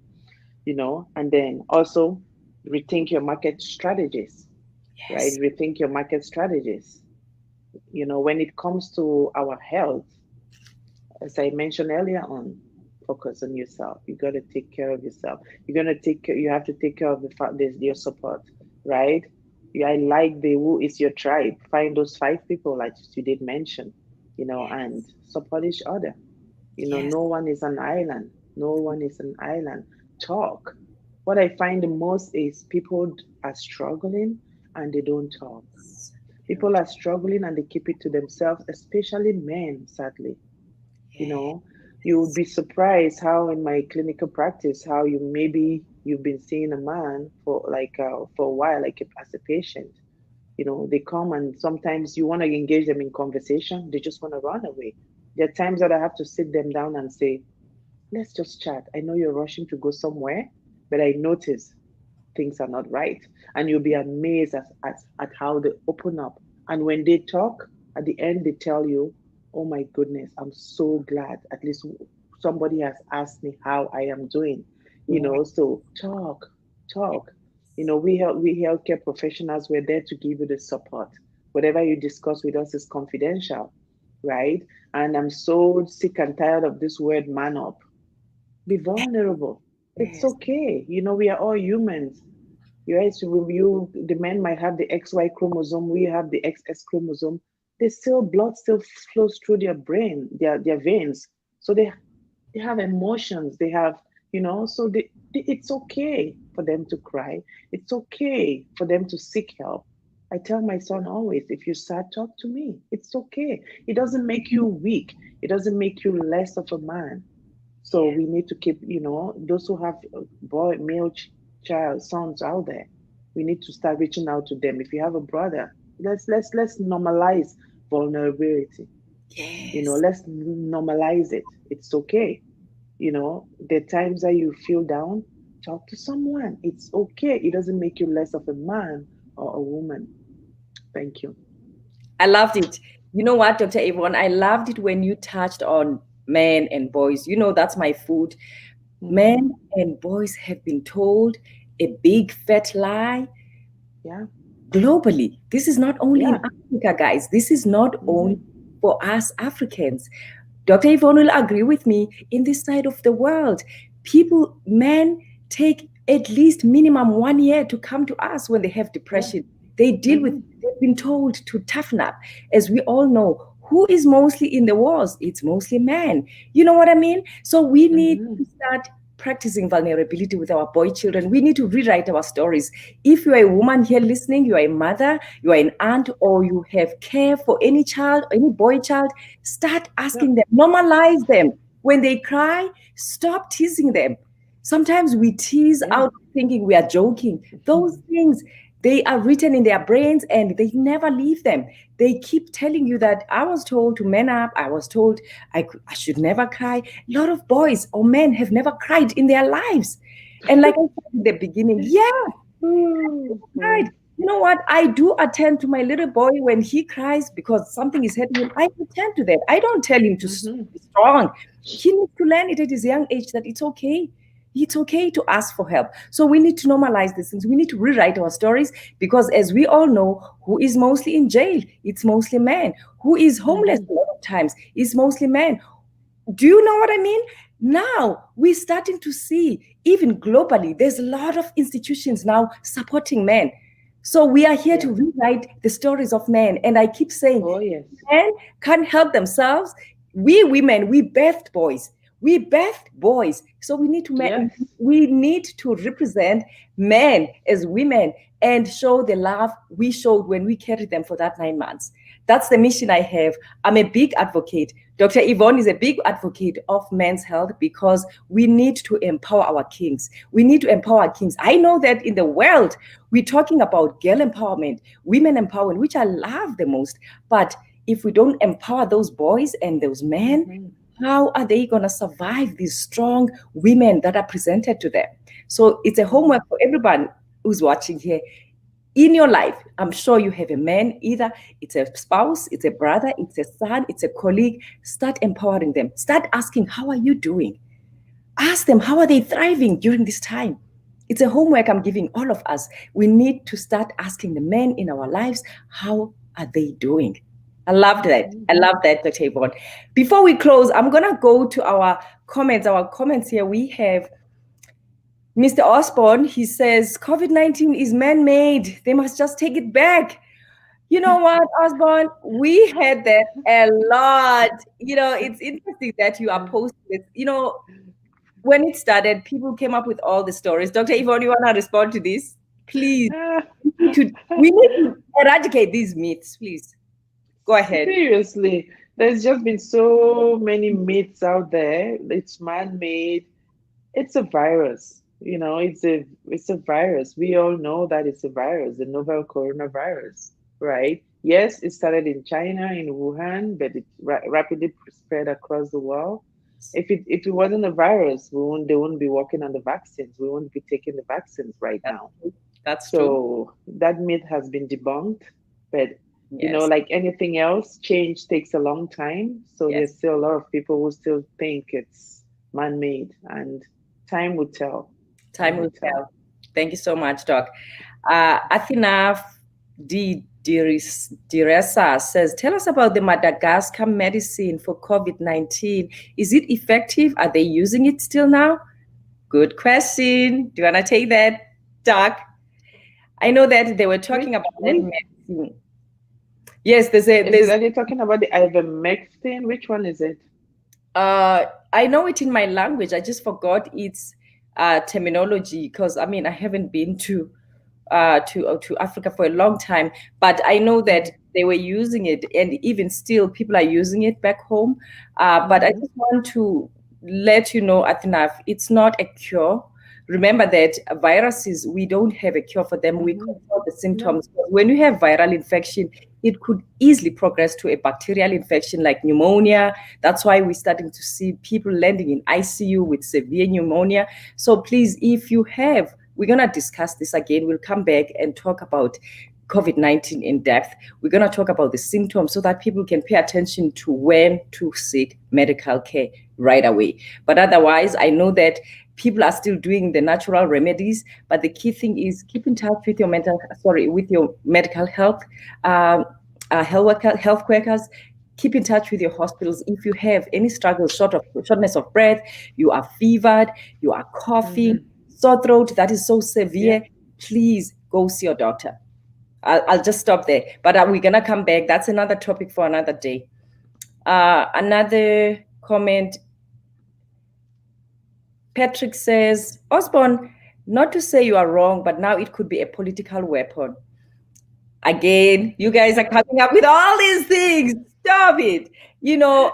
and then also rethink your market strategies, right? Yes. Rethink your market strategies. When it comes to our health, as I mentioned earlier on, focus on yourself. You got to take care of yourself. You're gonna take care. You have to take care of the fact there's your support, right? I like the who is your tribe. Find those 5 people like you did mention, and support each other. Yes. No one is an island. No one is an island. Talk. What I find the most is people are struggling and they don't talk. They People don't. are struggling and they keep it to themselves, especially men, sadly. you Yes. know you would be surprised how in my clinical practice how you've been seeing a man for a while, like as a patient. They come and sometimes you want to engage them in conversation, they just want to run away. There are times that I have to sit them down and say, let's just chat. I know you're rushing to go somewhere, but I notice things are not right. And you'll be amazed at how they open up. And when they talk, at the end, they tell you, oh my goodness, I'm so glad. At least somebody has asked me how I am doing. So talk. We healthcare professionals, we're there to give you the support. Whatever you discuss with us is confidential, right? And I'm so sick and tired of this word man up. Be vulnerable. It's Yes. okay. We are all humans. Right? So the men might have the XY chromosome, we have the XX chromosome. Blood still flows through their brain, their veins. So they have emotions. They have, so it's okay for them to cry. It's okay for them to seek help. I tell my son always, if you're sad, talk to me. It's okay. It doesn't make you weak. It doesn't make you less of a man. So we need to keep, those who have male child, sons out there, we need to start reaching out to them. If you have a brother, let's normalize vulnerability. Yes. Let's normalize it. It's okay. The times that you feel down, talk to someone. It's okay. It doesn't make you less of a man or a woman. Thank you. I loved it. You know what, Dr. Yvonne? I loved it when you touched on men and boys. That's my food. Mm-hmm. Men and boys have been told a big fat lie Yeah. globally. This is not only in Yeah. Africa, guys. This is not only Mm-hmm. for us Africans. Dr. Yvonne will agree with me. In this side of the world, men take at least minimum 1 year to come to us when they have Yeah. depression. They've been told to toughen up. As we all know, who is mostly in the wars? It's mostly men. You know what I mean? So we need Mm-hmm. to start practicing vulnerability with our boy children. We need to rewrite our stories. If you are a woman here listening, you are a mother, you are an aunt, or you have care for any child, any boy child, start Yeah. asking them, normalize them. When they cry, stop teasing them. Sometimes we tease Yeah. out thinking we are joking. Those things, they are written in their brains and they never leave them. They keep telling you that I was told to man up. I was told I should never cry. A lot of boys or men have never cried in their lives. And like I said in the beginning, yeah, right. Mm-hmm. You know what? I do attend to my little boy when he cries because something is happening. I attend to that. I don't tell him to Mm-hmm. be strong. He needs to learn it at his young age that it's okay. It's okay to ask for help. So we need to normalize these things. We need to rewrite our stories because, as we all know, who is mostly in jail? It's mostly men. Who is homeless Mm-hmm. a lot of times? It's mostly men. Do you know what I mean? Now we're starting to see, even globally, there's a lot of institutions now supporting men. So we are here Yeah. to rewrite the stories of men. And I keep saying, Oh, yes. men can't help themselves. We women, we birthed boys. We birthed boys. So Yes. we need to represent men as women and show the love we showed when we carried them for that 9 months. That's the mission I have. I'm a big advocate. Dr. Yvonne is a big advocate of men's health because we need to empower our kings. We need to empower our kings. I know that in the world, we're talking about girl empowerment, women empowerment, which I love the most. But if we don't empower those boys and those men, Mm-hmm. how are they going to survive these strong women that are presented to them? So it's a Mm-hmm. homework for everyone who's watching here. In your life, I'm sure you have a man, either it's a spouse, it's a brother, it's a son, it's a colleague. Start empowering them. Start asking, how are you doing? Ask them, how are they thriving during this time? It's a homework I'm giving all of us. We need to start asking the men in our lives, how are they doing? I love that. Mm-hmm. I love that, Dr. Yvonne. Before we close, I'm going to go to our comments. Our comments here, we have Mr. Osborne. He says, COVID-19 is man-made. They must just take it back. You know what, Osborne? We had that a lot. It's interesting that you are posting this. When it started, people came up with all the stories. Dr. Yvonne, you want to respond to this? Please. We need to eradicate these myths, please. Go ahead. Seriously, there's just been so many myths out there. It's man-made. It's a virus. It's a virus. We all know that it's a virus, the novel coronavirus, right? Yes, it started in China, in Wuhan, but it rapidly spread across the world. If it wasn't a virus, they wouldn't be working on the vaccines. We wouldn't be taking the vaccines right That's now. true. That's true. So that myth has been debunked. But Yes. like anything else, change takes a long time. So Yes. there's still a lot of people who still think it's man-made, and time will tell. Time Time will will tell. tell. Thank you so much, Doc. Athena Diresa says, tell us about the Madagascar medicine for COVID-19. Is it effective? Are they using it still now? Good question. Do you want to take that, Doc? I know that they were talking about that Which medicine. Yes, is it? Are they talking about the ivermectin? Which one is it? I know it in my language. I just forgot its terminology because I haven't been to to Africa for a long time, but I know that they were using it, and even still, people are using it back home. But I just want to let you know, Athnaf, it's not a cure. Remember that viruses, we don't have a cure for them. We control the symptoms. When you have viral infection, it could easily progress to a bacterial infection like pneumonia. That's why we're starting to see people landing in ICU with severe pneumonia. So please, if you have, we're going to discuss this again. We'll come back and talk about COVID-19 in depth. We're going to talk about the symptoms so that people can pay attention to when to seek medical care right away. But otherwise, I know that people are still doing the natural remedies, but the key thing is keep in touch with your with your medical health, health workers. Keep in touch with your hospitals. If you have any struggles, shortness of breath, you are fevered, you are coughing, sore throat that is so severe, please go see your doctor. I'll just stop there. But we're going to come back. That's another topic for another day. Another comment. Patrick says, Osborne, not to say you are wrong, but now it could be a political weapon. Again, you guys are coming up with all these things. Stop it. You know,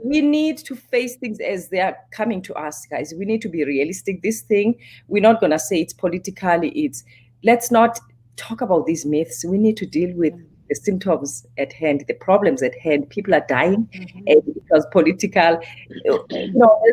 we need to face things as they are coming to us, guys. We need to be realistic. This thing, we're not going to say it's politically. Let's not talk about these myths. We need to deal with the symptoms at hand, the problems at hand. People are dying, and because political, there's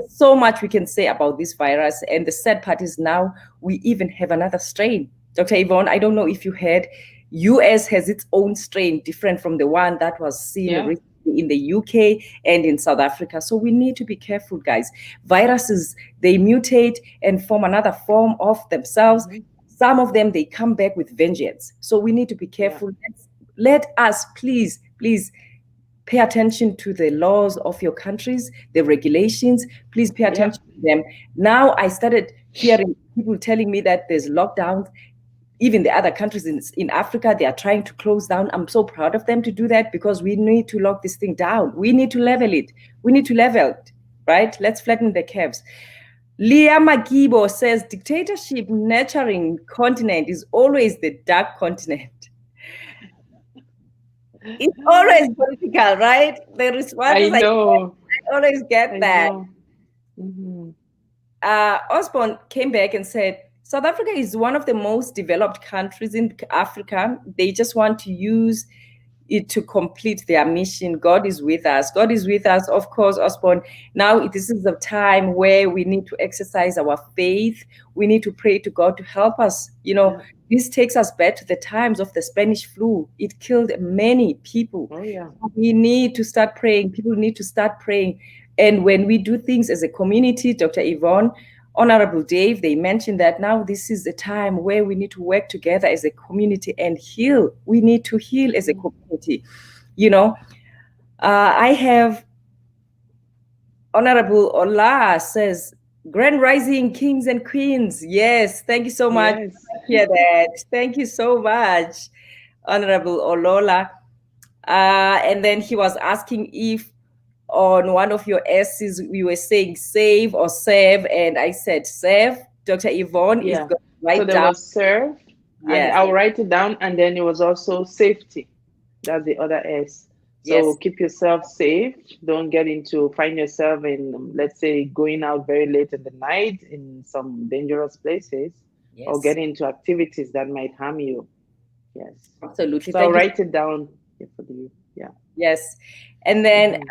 so much we can say about this virus. And the sad part is now we even have another strain. Dr. Yvonne, I don't know if you heard, US has its own strain, different from the one that was seen recently in the UK and in South Africa. So we need to be careful, guys. Viruses, they mutate and form another form of themselves. Some of them, they come back with vengeance. So we need to be careful. Let us, please pay attention to the laws of your countries, the regulations. Please pay attention to them. Now I started hearing people telling me that there's lockdowns. Even the other countries in Africa, they are trying to close down. I'm so proud of them to do that because we need to lock this thing down. We need to level it. Right? Let's flatten the curves. Leah Magibo says, dictatorship nurturing continent is always the dark continent. It's always political, right? The responses I always get that. Osborne came back and said, South Africa is one of the most developed countries in Africa. They just want to use it to complete their mission. God is with us. God is with us, of course, Osborne. Now, this is the time where we need to exercise our faith. We need to pray to God to help us. This takes us back to the times of the Spanish flu. It killed many people. We need to start praying. People need to start praying. And when we do things as a community, Dr. Yvonne, Honorable Dave, they mentioned that now this is the time where we need to work together as a community and heal. We need to heal as a community. I have Honorable Ola says, Grand Rising Kings and Queens. Yes, thank you so much. I hear that. Thank you so much, Honorable Olola. And then he was asking if on one of your S's, we were saying save or serve, and I said serve. Dr. Yvonne is going to write down. So there was serve, and I'll write it down, and then it was also safety. That's the other S. So keep yourself safe. Don't find yourself in, let's say, going out very late in the night in some dangerous places, or get into activities that might harm you. Yes, absolutely. So I'll write it down for you. Yes. And then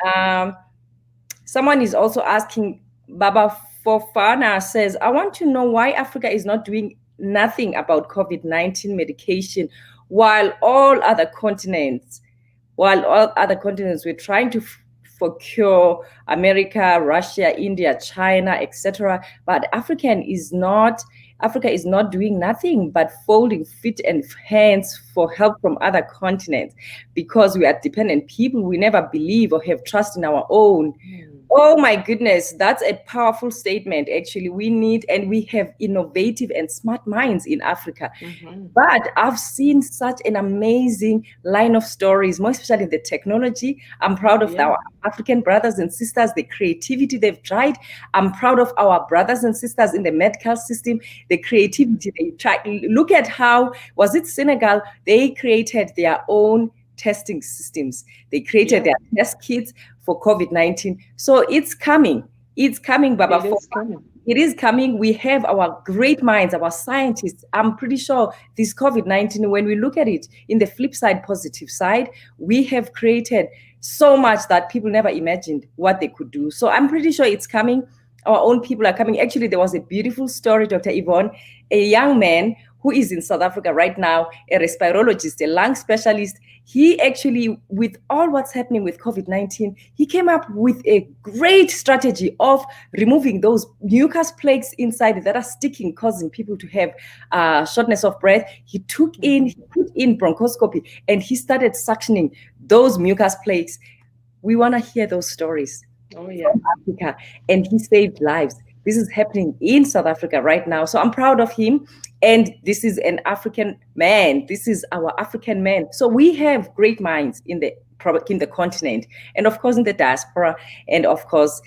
someone is also asking, Baba Fofana says, I want to know why Africa is not doing nothing about COVID-19 medication while all other continents were trying to procure, America, Russia, India, China, etc. But Africa is not doing nothing but folding feet and hands for help from other continents because we are dependent people. We never believe or have trust in our own. Oh my goodness, that's a powerful statement. Actually, we need and we have innovative and smart minds in Africa. Mm-hmm. But I've seen such an amazing line of stories, more especially the technology. I'm proud of Yeah. our African brothers and sisters, the creativity they've tried. I'm proud of our brothers and sisters in the medical system, the creativity they tried. Look at how, was it Senegal? They created their own testing systems. They created Yeah. their test kits for COVID-19. So it's coming. It's coming, Baba. It is coming. It is coming. We have our great minds, our scientists. I'm pretty sure this COVID-19, when we look at it in the flip side, positive side, we have created so much that people never imagined what they could do. So I'm pretty sure it's coming. Our own people are coming. Actually, there was a beautiful story, Dr. Yvonne, a young man who is in South Africa right now, a respirologist, a lung specialist. He actually, with all what's happening with COVID-19, he came up with a great strategy of removing those mucus plaques inside that are sticking, causing people to have shortness of breath. He put in bronchoscopy, and he started suctioning those mucus plaques. We want to hear those stories Oh yeah. from Africa, and he saved lives. This is happening in South Africa right now. So I'm proud of him. And this is an African man. This is our African man. So we have great minds in the continent, and of course in the diaspora, and of course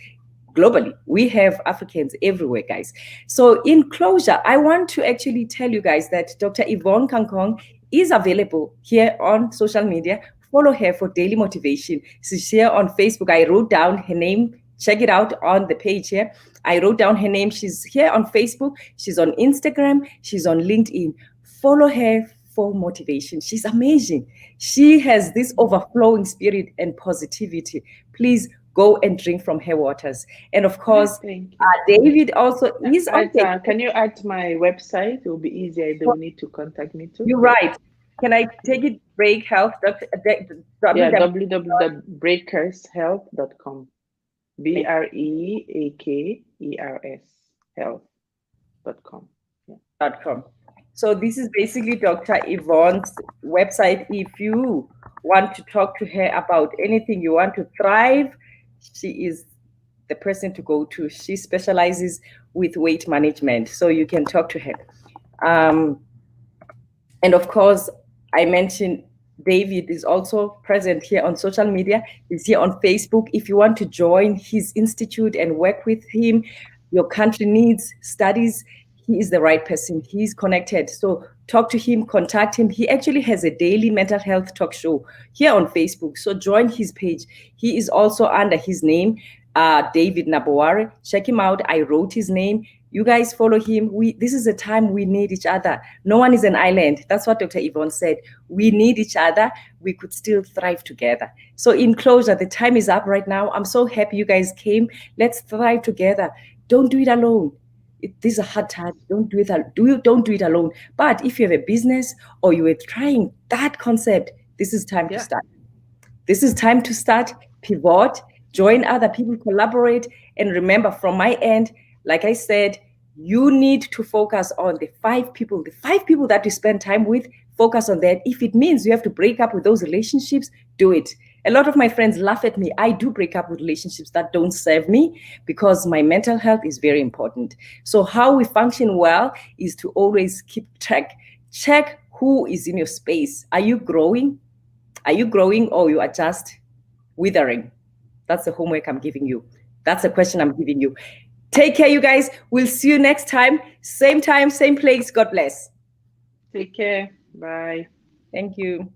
globally. We have Africans everywhere, guys. So in closure, I want to actually tell you guys that Dr. Yvonne Kankong is available here on social media. Follow her for daily motivation. She's here on Facebook. I wrote down her name. Check it out on the page here. I wrote down her name. She's here on Facebook. She's on Instagram. She's on LinkedIn. Follow her for motivation. She's amazing. She has this overflowing spirit and positivity. Please go and drink from her waters. And of course, Thank you. David also is on Facebook. Can you add my website? It will be easier. They will need to contact me too. You're right. Can I take it? Break Health. Yeah, www.breakershealth.com. BREAKERS health.com. Yeah. .com. So this is basically Dr. Yvonne's website. If you want to talk to her about anything, you want to thrive, she is the person to go to. She specializes with weight management, so you can talk to her. And of course, I mentioned David is also present here on social media. He's here on Facebook. If you want to join his institute and work with him, your country needs studies, he is the right person. He's connected. So talk to him, contact him. He actually has a daily mental health talk show here on Facebook. So join his page. He is also under his name, David Naboware. Check him out. I wrote his name. You guys follow him. This is a time we need each other. No one is an island. That's what Dr. Yvonne said. We need each other. We could still thrive together. So in closure, the time is up right now. I'm so happy you guys came. Let's thrive together. Don't do it alone. This is a hard time. Don't do it alone. But if you have a business or you are trying that concept, this is time to start. This is time to start, pivot, join other people, collaborate. And remember, from my end, like I said, you need to focus on the five people that you spend time with. Focus on that. If it means you have to break up with those relationships, do it. A lot of my friends laugh at me. I do break up with relationships that don't serve me because my mental health is very important. So how we function well is to always keep check who is in your space. Are you growing? Are you growing, or you are just withering? That's the homework I'm giving you. That's the question I'm giving you. Take care, you guys. We'll see you next time, same place. God bless. Take care. Bye. Thank you.